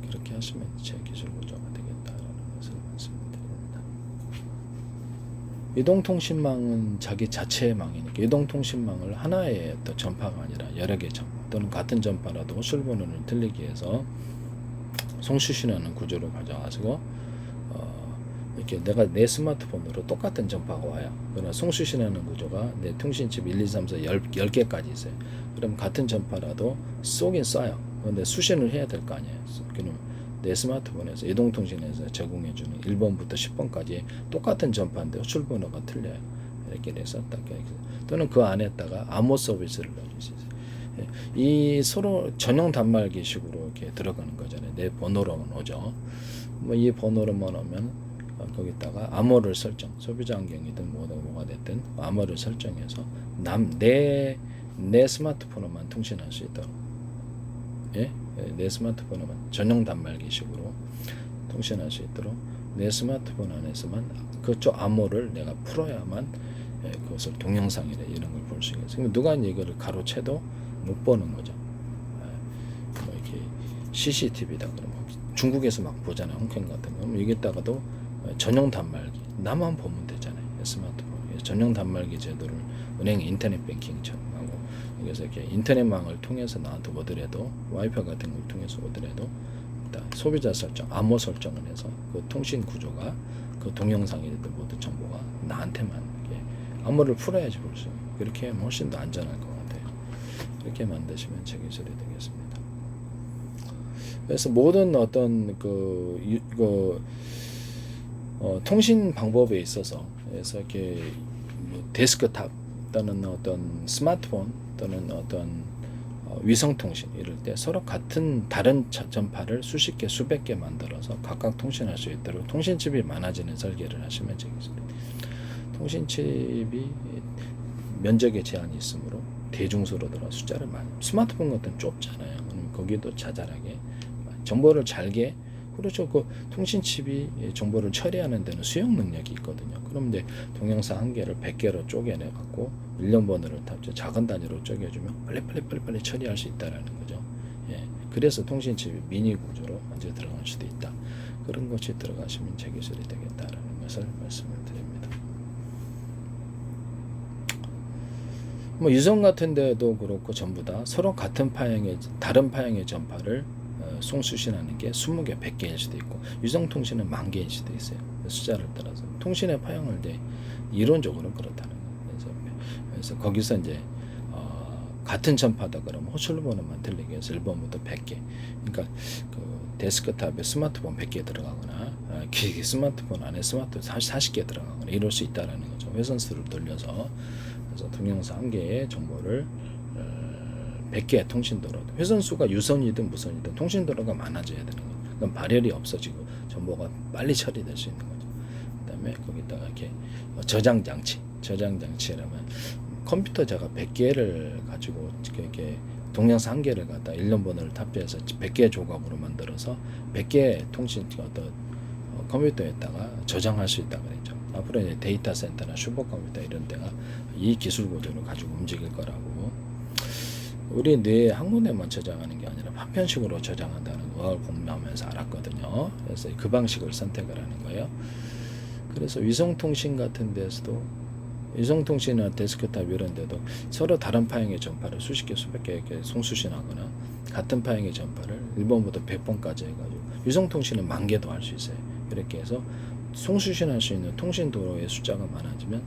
그렇게 하시면 제 기술 구조가 되겠다라는 것을 말씀드립니다. 이동통신망은 자기 자체의 망이니까 이동통신망을 하나의 또 전파가 아니라 여러 개 전파 또는 같은 전파라도 호출번호를 틀리기 위해서 송수신하는 구조를 가져가시고 이렇게 내가 내 스마트폰으로 똑같은 전파가 와요. 그러나 송수신하는 구조가 내 통신칩 1, 2, 3, 4, 10개까지 있어요. 그럼 같은 전파라도 쏘긴 쏴요. 그런데 수신을 해야 될 거 아니에요. 그럼 내 스마트폰에서 이동통신에서 제공해주는 1번부터 10번까지 똑같은 전파인데 호출번호가 틀려요. 이렇게 해서 딱 또는 그 안에다가 암호 서비스를 넣을 수 있어요. 이 서로 전용 단말기식으로 이렇게 들어가는 거잖아요. 내 번호로만 오죠. 뭐 이 번호로만 오면 거기다가 암호를 설정, 소비자 환경이든 뭐가 됐든 암호를 설정해서 내 스마트폰으로만 통신할 수 있도록, 예, 내 스마트폰으로만 전용 단말기식으로 통신할 수 있도록 내 스마트폰 안에서만 그쪽 암호를 내가 풀어야만 그것을 동영상이나 이런 걸 볼 수 있어요. 누가 이거를 가로채도 못 보는 거죠. 뭐 이렇게 CCTV다 그러면 중국에서 막 보잖아요. 홍콩 같은 거. 그럼 여기다가도 전용 단말기 나만 보면 되잖아요. 스마트폰 전용 단말기 제도를 은행 인터넷 뱅킹처럼 하고 그래서 이렇게 인터넷망을 통해서 나한테 오더라도 와이파이 같은 걸 통해서 오더라도 소비자 설정, 암호 설정을 해서 그 통신 구조가 그 동영상이든 모든 정보가 나한테만 이렇게 암호를 풀어야지 볼 수 있어요. 그렇게 하면 훨씬 더 안전할 것 같아요. 이렇게 만드시면 재기술이 되겠습니다. 그래서 모든 어떤 통신 방법에 있어서 그래서 이렇게 데스크탑 또는 어떤 스마트폰 또는 어떤 위성 통신 이럴 때 서로 같은 다른 전파를 수십 개 수백 개 만들어서 각각 통신할 수 있도록 통신칩이 많아지는 설계를 하시면 되겠습니다. 통신칩이 면적에 제한이 있으므로 대중소로 들어 숫자를 많이 스마트폰 같은 좁잖아요. 거기도 자잘하게 정보를 잘게 그렇죠. 그 통신칩이 정보를 처리하는 데는 수용 능력이 있거든요. 그럼 이제 동영상 한 개를 100개로 쪼개내 갖고 1년 번호를 탑재 작은 단위로 쪼개주면 빨리 처리할 수 있다라는 거죠. 예. 그래서 통신칩이 미니 구조로 먼저 들어갈 수도 있다. 그런 것이 들어가시면 재기술이 되겠다라는 것을 말씀을 드립니다. 뭐 유선 같은 데도 그렇고 전부 다 서로 같은 파형의 다른 파형의 전파를 송수신하는 게 20개, 100개일 수도 있고 유성통신은 10,000개일 수도 있어요. 숫자를 따라서 통신의 파형을 이제 이론적으로 그렇다는 거예요. 그래서 거기서 이제 같은 전파다 그러면 호출로 번호만 들리게 해서 1번부터 100개. 그러니까 그 데스크탑에 스마트폰 100개 들어가거나 스마트폰 안에 스마트폰 40개 들어가거나 이럴 수 있다라는 거죠. 회선수를 돌려서. 그래서 동영상 한 개의 정보를 100개의 통신도로, 회선수가 유선이든 무선이든 통신도로가 많아져야 되는 거죠. 그럼 발열이 없어지고 정보가 빨리 처리될 수 있는 거죠. 그다음에 거기다가 이렇게 저장장치라면 컴퓨터 제가 100개를 가지고 이렇게 동영상 한 개를 갖다 1년 번호를 탑재해서 100개 조각으로 만들어서 100개 통신 컴퓨터에다가 저장할 수 있다 그랬죠. 앞으로 이제 데이터 센터나 슈퍼컴퓨터 이런 데가 이 기술 구조를 가지고 움직일 거라고. 우리 뇌에 한 군데만 저장하는 게 아니라 파편식으로 저장한다는 걸 공부하면서 알았거든요. 그래서 그 방식을 선택을 하는 거예요. 그래서 위성통신 같은 데서도, 위성통신이나 데스크탑 이런 데도 서로 다른 파형의 전파를 수십 개 수백 개 이렇게 송수신하거나 같은 파형의 전파를 1번부터 100번까지 해가지고, 위성통신은 10,000개도 할 수 있어요. 이렇게 해서 송수신할 수 있는 통신도로의 숫자가 많아지면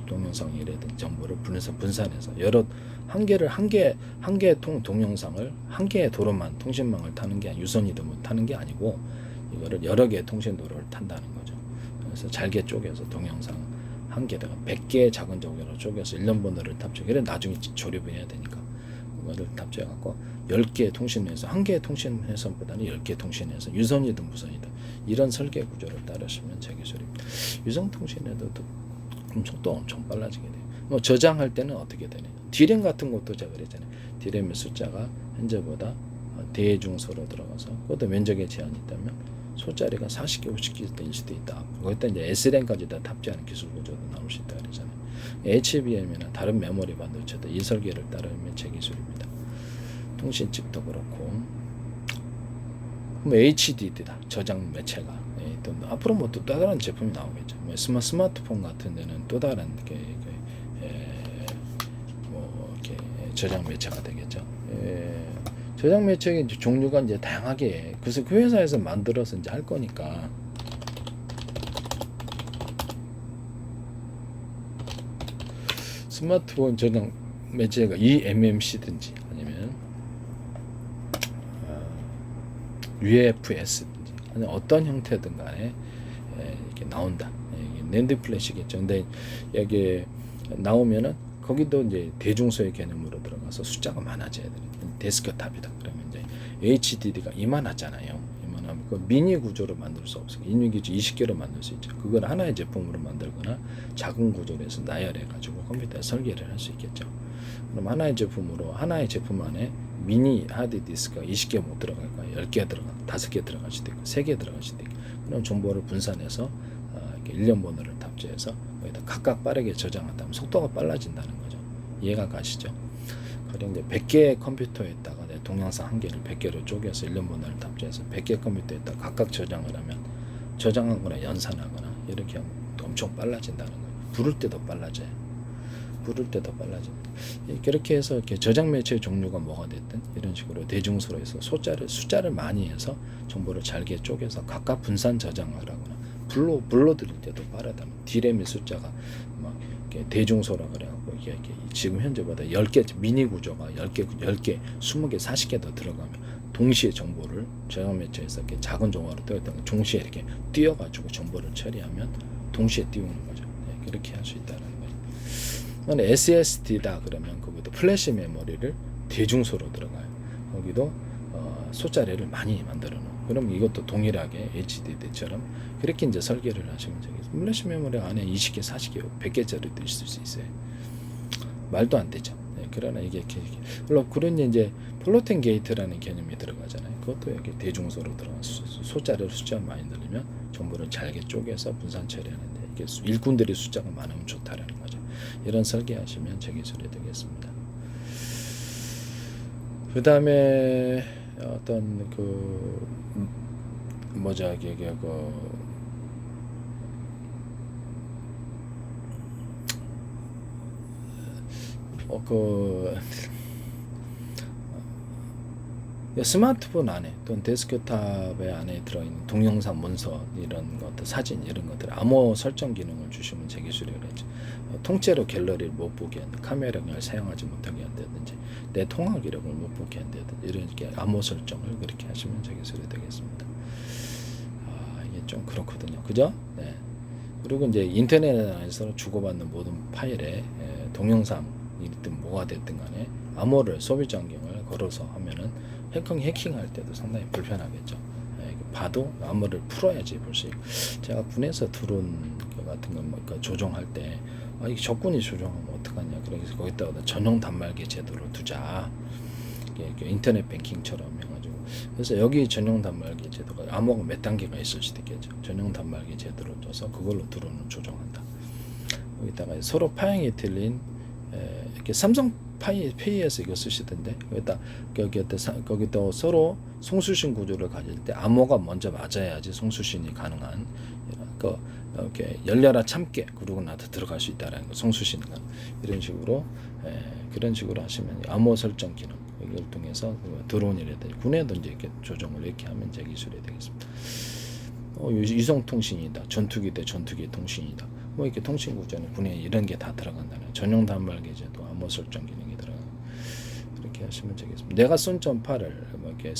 동영상이라든지 정보를 분산해서 여러 한 개의 동영상을 한 개의 도로만 통신망을 타는 게 유선이든 뭐 타는 게 아니고 이거를 여러 개의 통신도로를 탄다는 거죠. 그래서 잘게 쪼개서 동영상 한 개다가 100개의 작은 정보로 쪼개서 1년 번호를 탑재. 그래 나중에 조립해야 되니까 그거를 탑재해 갖고 10개의 통신에서 한 개의 통신회선보다는 10개 통신에서 유선이든 무선이든 이런 설계 구조를 따르시면 제 기술입니다. 유선통신에도 속도가 엄청 빨라지게 돼요. 뭐 저장할 때는 어떻게 되냐? D램 같은 것도 제가 그랬잖아요. D램의 숫자가 현재보다 대중소로 들어가서 그것도 면적에 제한이 있다면 소자리가 40개, 50개 될 수도 있다. 거기다 이제 S램까지 다 탑재하는 기술 구조도 나올 수 있다 그러잖아요. HBM이나 다른 메모리 반도체도 이 설계를 따르면 제 기술입니다. 통신칩도 그렇고, 뭐 HDD다 저장 매체가. 또 앞으로 뭐 또 다른 제품이 나오겠죠. 뭐 스마트폰 같은 데는 또 다른 뭐 이렇게 저장 매체가 되겠죠. 저장 매체의 종류가 이제 다양하게, 그래서 그 회사에서 만들어서 이제 할 거니까. 스마트폰 저장 매체가 eMMC든지 아니면 UFS든지 아니 어떤 형태든 간에 이렇게 나온다. 낸드 플래시겠죠. 근데 여기 나오면은 거기도 이제 대중소의 개념으로 들어가서 숫자가 많아져야 되는 데스크탑이다. 그러면 이제 HDD가 이만하잖아요. 이만하면 그 미니 구조로 만들 수 없어요. 인위기주 20개로 만들 수 있죠. 그걸 하나의 제품으로 만들거나 작은 구조로 해서 나열해 가지고 컴퓨터에 설계를 할 수 있겠죠. 그럼 하나의 제품으로, 하나의 제품 안에 미니 하드디스크가 20개 못 들어갈 거예요. 10개 들어가, 5개 들어갈 수도 있고 3개 들어갈 수도 있고. 그럼 정보를 분산해서 이렇게 1년 번호를 탑재해서 거기다 각각 빠르게 저장한다면 속도가 빨라진다는 거죠. 이해가 가시죠? 가령 이제 100개의 컴퓨터에다가 내 동영상 한 개를 100개로 쪼개서 1년 번호를 탑재해서 100개 컴퓨터에다가 각각 저장을 하면, 저장하거나 연산하거나 이렇게 하면 엄청 빨라진다는 거예요. 부를 때도 빨라져요. 부를 때도 빨라집니다. 그렇게 해서 이렇게 저장 매체의 종류가 뭐가 됐든 이런 식으로 대중소로 해서 숫자를 많이 해서 정보를 잘게 쪼개서 각각 분산 저장을 하거나 불러드릴 때도 빠르다면 D램의 숫자가 막 이렇게 대중소라 그래갖고 이게 지금 현재보다 10개 미니 구조가 10개, 20개, 40개 더 들어가면 동시에 정보를 저장 매체에서 이렇게 작은 정보로 띄웠다가 동시에 이렇게 띄어가지고 정보를 처리하면 동시에 띄우는 거죠. 네, 그렇게 할 수 있다는 거죠. SSD다 그러면 거기도 플래시 메모리를 대중소로 들어가요. 거기도 숫자리를 많이 만들어 놓은. 그럼 이것도 동일하게 HDD처럼 그렇게 이제 설계를 하시면 되겠죠. 플래시 메모리 안에 20개, 40개, 100개짜리도 있을 수 있어요. 말도 안 되죠. 네, 그러나 이게 물론 그런 이제 플로팅 게이트라는 개념이 들어가잖아요. 그것도 여기 대중소로 들어가서 숫자를 많이 늘리면 정보를 잘게 쪼개서 분산 처리하는데 이게 일꾼들의 숫자가 많으면 좋다라는 거죠. 이런 설계하시면 제 기술이 되겠습니다. 그 다음에 어떤 스마트폰 안에 또는 데스크탑의 안에 들어있는 동영상, 문서 이런 것들, 사진 이런 것들 암호 설정 기능을 주시면 제 기술이라고 했죠. 통째로 갤러리를 못 보게 한다, 카메라를 사용하지 못하게 한다든지 내 통화 기록을 못 보게 한다든지 이렇게 암호 설정을 그렇게 하시면 제 기술이 되겠습니다. 이게 좀 그렇거든요, 그죠? 네. 그리고 이제 인터넷 안에서 주고받는 모든 파일에 동영상이든 뭐가 됐든 간에 암호를 소비자 환경을 걸어서 하면은 해킹할 때도 상당히 불편하겠죠. 봐도 암호를 풀어야지 볼 수 있고, 제가 군에서 들어온 것 같은 건 뭐 조종할 때 이 적군이 조종하면 어떡하냐, 그래서 거기다가 전용 단말기 제도를 두자, 이게 인터넷 뱅킹처럼 해가지고, 그래서 여기 전용 단말기 제도가 암호가 몇 단계가 있을 수도 있겠죠. 전용 단말기 제도를 둬서 그걸로 드론을 조종한다. 여기다가 서로 파형이 틀린 이렇게 삼성 페이에서 이거 쓰시던데, 거기다 서로 송수신 구조를 가질 때 암호가 먼저 맞아야지 송수신이 가능한, 이렇게 열려라 참깨 그러고 나도 들어갈 수 있다라는 거, 송수신과 이런 식으로 그런 식으로 하시면 암호 설정 기능 이걸 통해서 드론이라든지 군에도 이제 이렇게 조정을 이렇게 하면 제 기술이 되겠습니다. 위성 통신이다, 전투기 대 전투기 통신이다, 뭐 이렇게 통신 구조는 군에 이런 게 다 들어간다는 전용 단말기 제도, 암호 설정 기능이 들어가는, 그렇게 하시면 되겠습니다. 내가 쏜 전파를 뭐 이렇게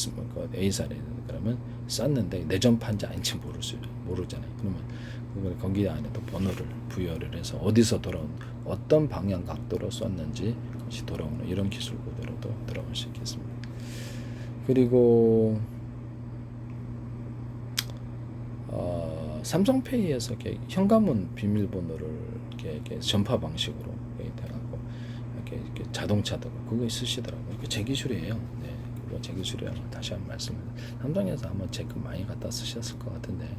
A사례 그러면 쐈는데 내 전파인지 아닌지 모르잖아요. 그러면 그걸 거기 안에도 번호를 부여를 해서 어디서 돌아온, 어떤 방향 각도로 쐈는지 그것이 돌아오는 이런 기술 구조로도 들어갈 수 있겠습니다. 그리고 삼성페이에서 이렇게 현관문 비밀번호를 이렇게 전파 방식으로 돼갖고 이렇게 자동차도 그거 쓰시더라고요. 그 제 기술이에요. 네, 그거 제 기술이라고 다시 한번 말씀을. 삼성에서 한번 체크 많이 갖다 쓰셨을 것 같은데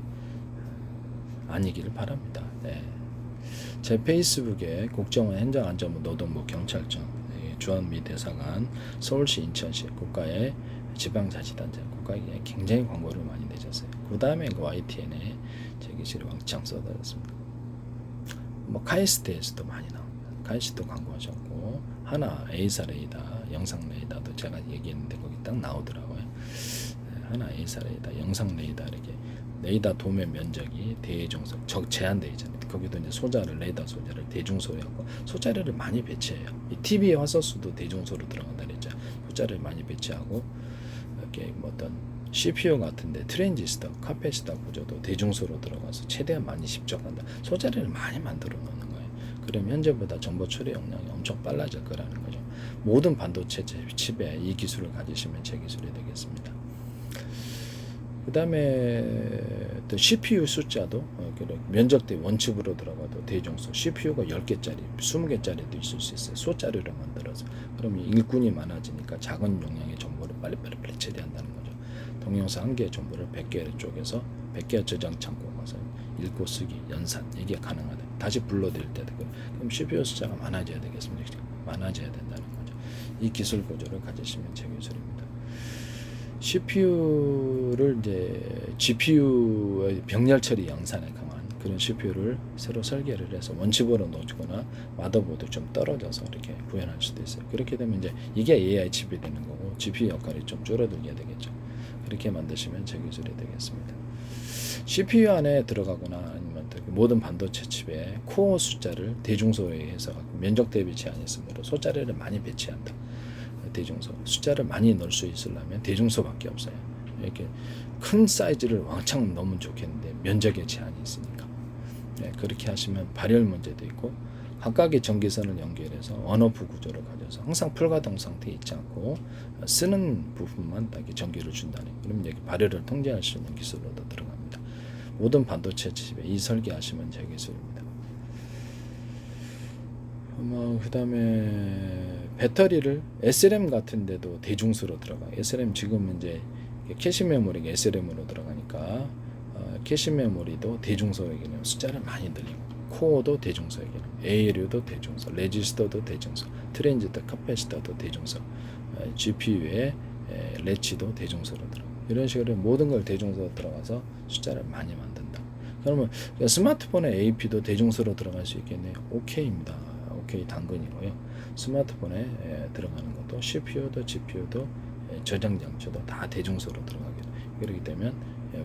아니기를 바랍니다. 네. 제 페이스북에 국정원 행정안전부 노동부 경찰청 주한미 대사관 서울시 인천시 국가의 지방자치단체 국가에 굉장히 광고를 많이 내셨어요. 그 다음에 YTN에 제 기술이 왕창 쏟아졌습니다. 뭐 카이스트에서도 많이 나옵니다. 카이스트 광고하셨고, 하나 A사 레이더 영상 레이더도 제가 얘기했는데 거기 딱 나오더라고요. 하나 A사 레이더 영상 레이더 이렇게 레이더 도면 면적이 대중소 제한되어 있잖아요. 거기도 이제 소자를 레이더 소자를 대중소로 하고 소자리를 많이 배치해요. 이 TV 화소수도 대중소로 들어간다 그랬죠. 소자를 많이 배치하고 이렇게 뭐 어떤 CPU 같은데 트랜지스터, 카패시터 구조도 대중소로 들어가서 최대한 많이 집적한다. 소자리를 많이 만들어 놓는 거예요. 그럼 현재보다 정보 처리 용량이 엄청 빨라질 거라는 거죠. 모든 반도체 칩에 이 기술을 가지시면 제 기술이 되겠습니다. 그 다음에 또 CPU 숫자도 면적 대 원칙으로 들어가도 대중소 CPU가 10개짜리, 20개짜리도 있을 수 있어요. 소자리로 만들어서. 그럼 일꾼이 많아지니까 작은 용량의 정보를 빨리빨리 처리한다는 거죠. 동영상 한 개의 정보를 100개 쪼개서 100개 저장 창고 가서 읽고 쓰기, 연산 이게 가능하다. 다시 불러드릴 때도 그럼 CPU 숫자가 많아져야 되겠습니다. 많아져야 된다는 거죠. 이 기술 구조를 가지시면 제 기술입니다. CPU를 이제 GPU의 병렬 처리 양산에 강한 그런 CPU를 새로 설계를 해서 원칩으로 넣어주거나 마더보드 좀 떨어져서 이렇게 구현할 수도 있어요. 그렇게 되면 이제 이게 AI 칩이 되는 거고 GPU 역할이 좀 줄어들게 되겠죠. 그렇게 만드시면 제 기술이 되겠습니다. CPU 안에 들어가거나 아니면 모든 반도체 칩에 코어 숫자를 대중소에 해서 면적 대비 제한이 있으므로 소자리를 많이 배치한다. 대중소 숫자를 많이 넣을 수 있으려면 대중소밖에 없어요. 이렇게 큰 사이즈를 왕창 넣으면 좋겠는데 면적에 제한이 있으니까 그렇게 하시면 발열 문제도 있고 각각의 전기선을 연결해서 언오프 구조를 가져서 항상 풀가동 상태에 있지 않고 쓰는 부분만 딱 전기를 준다는, 그러면 여기 발열을 통제할 수 있는 기술로도 들어갑니다. 모든 반도체 칩에 이 설계하시면 제 기술입니다. 그 다음에 배터리를 SRAM 같은 데도 대중소로 들어가. SRAM 지금 이제 캐시 메모리가 SRAM으로 들어가니까 캐시 메모리도 대중소에게는 숫자를 많이 늘리고 코어도 대중소에게는 ALU도 대중소, 레지스터도 대중소, 트랜지스터, 카패시터도 대중소, GPU의 레치도 대중소로 들어가. 이런 식으로 모든 걸 대중소로 들어가서 숫자를 많이 만든다. 그러면 스마트폰의 AP도 대중소로 들어갈 수 있겠네요. OK입니다. OK 당근이고요. 스마트폰에 들어가는 것도 CPU도 GPU도 저장 장치도 다 대중소로 들어가게 돼요. 그렇게 되면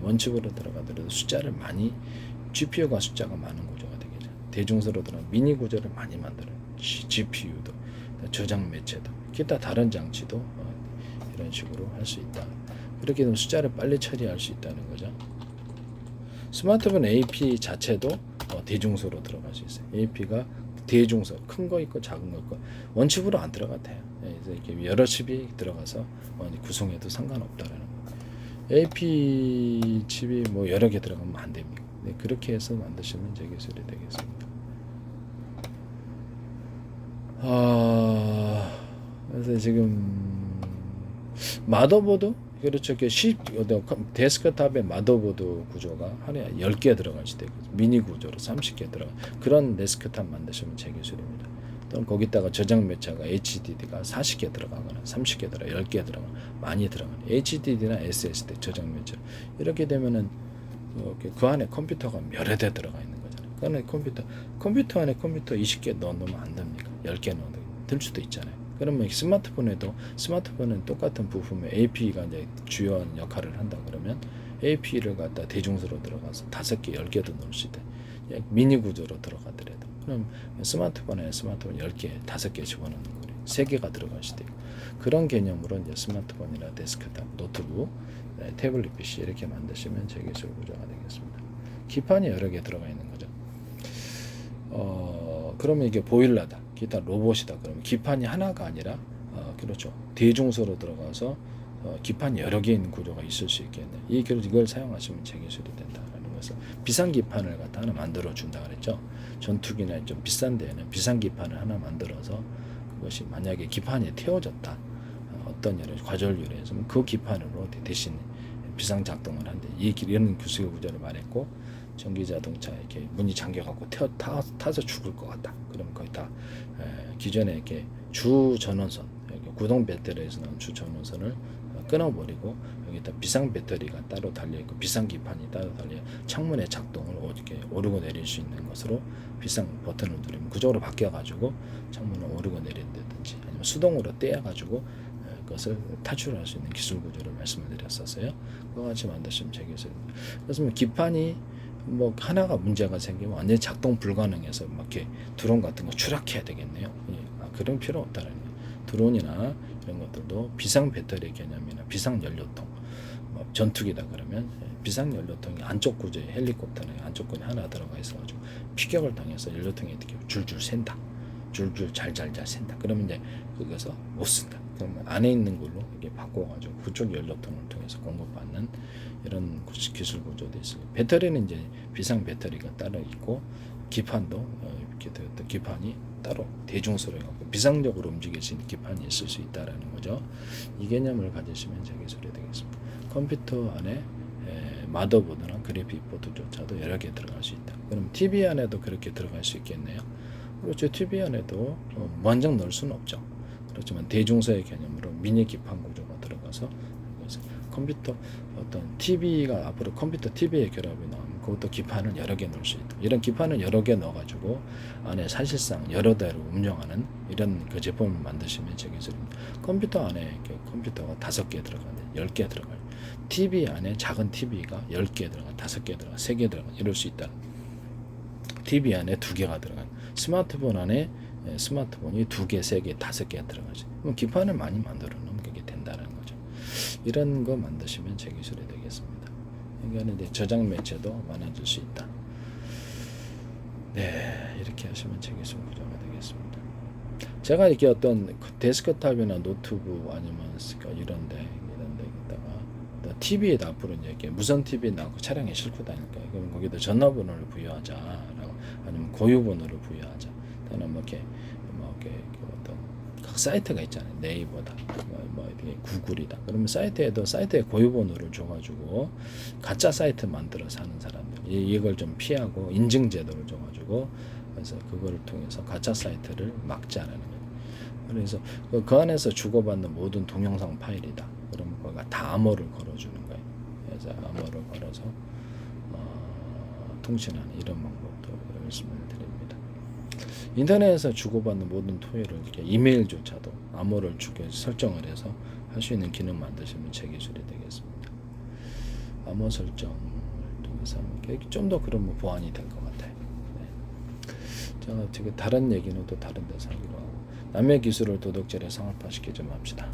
원칩으로 들어가더라도 숫자를 많이 GPU가 숫자가 많은 구조가 되겠죠. 대중소로 들어가 미니 구조를 많이 만들어요. GPU도 저장 매체도 기타 다른 장치도 이런 식으로 할 수 있다. 그렇게 되면 숫자를 빨리 처리할 수 있다는 거죠. 스마트폰 AP 자체도 대중소로 들어갈 수 있어요. AP가 대중소, 큰 거 있고 작은 거 있고 원칩으로 안 들어가대요. 그래서 이렇게 여러 칩이 들어가서 구성해도 상관없다라는 거. AP 칩이 뭐 여러 개 들어가면 안 됩니다. 네, 그렇게 해서 만드시면 제 기술이 되겠습니다. 그래서 지금 마더보드 그렇죠. 데스크탑의 마더보드 구조가 하루에 10개 들어갈 수도 있고 미니 구조로 30개 들어가 그런 데스크탑 만드시면 제 기술입니다. 또는 거기다가 저장 매체가 HDD가 40개 들어가거나 30개 들어가 10개 들어가 많이 들어가는 HDD나 SSD 저장 매체 이렇게 되면은 그 안에 컴퓨터가 여러 대 들어가 있는 거잖아요. 그 안에 컴퓨터 안에 컴퓨터 20개 넣으면 안 됩니까? 10개 넣으면 들 수도 있잖아요. 그러면 스마트폰은 똑같은 부품에 AP가 이제 주요한 역할을 한다 그러면 AP를 갖다 대중소로 들어가서 5개, 10개도 넣을 수 있다. 미니 구조로 들어가더라도 그럼 스마트폰 10개, 5개 집어넣는 거예요. 3개가 들어갈 수도 있고 그런 개념으로 이제 스마트폰이나 데스크탑, 노트북, 태블릿 PC 이렇게 만드시면 제 기술 구조가 되겠습니다. 기판이 여러 개 들어가 있는 거죠. 그러면 이게 보일러다, 기타 로봇이다. 그러면 기판이 하나가 아니라 그렇죠. 대중소로 들어가서 기판이 여러 개 있는 구조가 있을 수 있겠네. 이걸 사용하시면 제 기술이 된다라는 것을 비싼 기판을 갖다 하나 만들어 준다 그랬죠. 전투기나 좀 비싼 데는 비싼 기판을 하나 만들어서 그것이 만약에 기판이 태워졌다. 어떤 과전류로 해서 그 기판으로 대신 비상 작동을 한대. 이런 기술 구조를 말했고 전기자동차 이렇게 문이 잠겨갖고 타서 죽을 것 같다. 그러면 거의 다 기존에 이렇게 주 전원선, 구동 배터리에서 나온 주 전원선을 끊어버리고 여기다 비상 배터리가 따로 달려있고 비상 기판이 따로 달려 창문의 작동을 이렇게 오르고 내릴 수 있는 것으로 비상 버튼을 누르면 그쪽으로 바뀌어가지고 창문을 오르고 내린다든지 아니면 수동으로 떼어가지고 그것을 탈출할 수 있는 기술 구조를 말씀을 드렸었어요. 그와 같이 만드시면 제 기술입니다. 그래서 기판이 뭐 하나가 문제가 생기면 완전히 작동 불가능해서 막 이렇게 드론 같은 거 추락해야 되겠네요. 그런 필요 없다는 거예요. 드론이나 이런 것들도 비상 배터리 개념이나 비상 연료통, 뭐 전투기다 그러면 비상 연료통이 안쪽 구조에 헬리콥터는 안쪽 구조에 하나 들어가 있어가지고 피격을 당해서 연료통이 이렇게 줄줄 샌다, 줄줄 잘잘 샌다. 그러면 이제 거기서 못 쓴다. 그러면 안에 있는 걸로 이렇게 바꿔가지고 그쪽 연료통을 통해서 공급받는 이런 기술 구조도 있어요. 배터리는 이제 비상 배터리가 따로 있고 기판도 이렇게 되었던 기판이 따로 대중소로 해갖고 비상적으로 움직일 수 있는 기판이 있을 수 있다라는 거죠. 이 개념을 가지시면 제 기술이 되겠습니다. 컴퓨터 안에 마더보드나 그래픽 보드조차도 여러 개 들어갈 수 있다. 그럼 TV 안에도 그렇게 들어갈 수 있겠네요. 그렇죠. TV 안에도 완전 넣을 수는 없죠. 그렇지만 대중소의 개념으로 미니 기판 구조가 들어가서 컴퓨터 어떤 TV가 앞으로 컴퓨터 TV의 결합이 나오면 그것도 기판을 여러 개 넣을 수 있다. 이런 기판을 여러 개 넣어가지고 안에 사실상 여러 대로 운영하는 이런 그 제품을 만드시면 제 기술입니다. 컴퓨터 안에 컴퓨터가 5개 들어가는데 10개 들어가요. TV 안에 작은 TV가 10개 들어가, 5개 들어가, 3개 들어가 이럴 수 있다. TV 안에 2개가 들어가. 스마트폰 안에 스마트폰이 2개, 3개, 5개 들어가죠. 그럼 기판을 많이 만들어 놓으면 그게 된다는 거죠. 이런 거 만드시면 제 기술이 되겠습니다. 그러니까 이제 저장 매체도 많아질 수 있다. 네, 이렇게 하시면 제 기술 구조가 되겠습니다. 제가 이렇게 어떤 데스크탑이나 노트북 아니면 이런데 있다가 TV에다 앞으로 이제 이렇게 무선 TV 나고 차량에 싣고 다닐까요? 그럼 거기다 전화번호를 부여하자라고 아니면 고유번호를 부여하자. 또는 뭐 이렇게 어떤 각 사이트가 있잖아요. 네이버다, 구글이다. 그러면 사이트에 고유번호를 줘가지고 가짜 사이트 만들어서 하는 사람들 이걸 좀 피하고 인증 제도를 줘가지고 그래서 그거를 통해서 가짜 사이트를 막자라는 거예요. 그래서 그 안에서 주고받는 모든 동영상 파일이다. 그러면 거기가 다 암호를 걸어주는 거예요. 그래서 암호를 걸어서 통신하는 이런 방법도 말씀을 드립니다. 인터넷에서 주고받는 모든 토요를 이렇게 이메일조차도 암호를 설정을 해서 할 수 있는 기능 만드시면 제 기술이 되겠습니다. 암호 설정을 통해서 좀 더 그런 보완이 될 것 같아요. 네. 제가 다른 얘기는 또 다른 데서 하기로 하고 남의 기술을 도덕질에 상업화시키지 맙시다.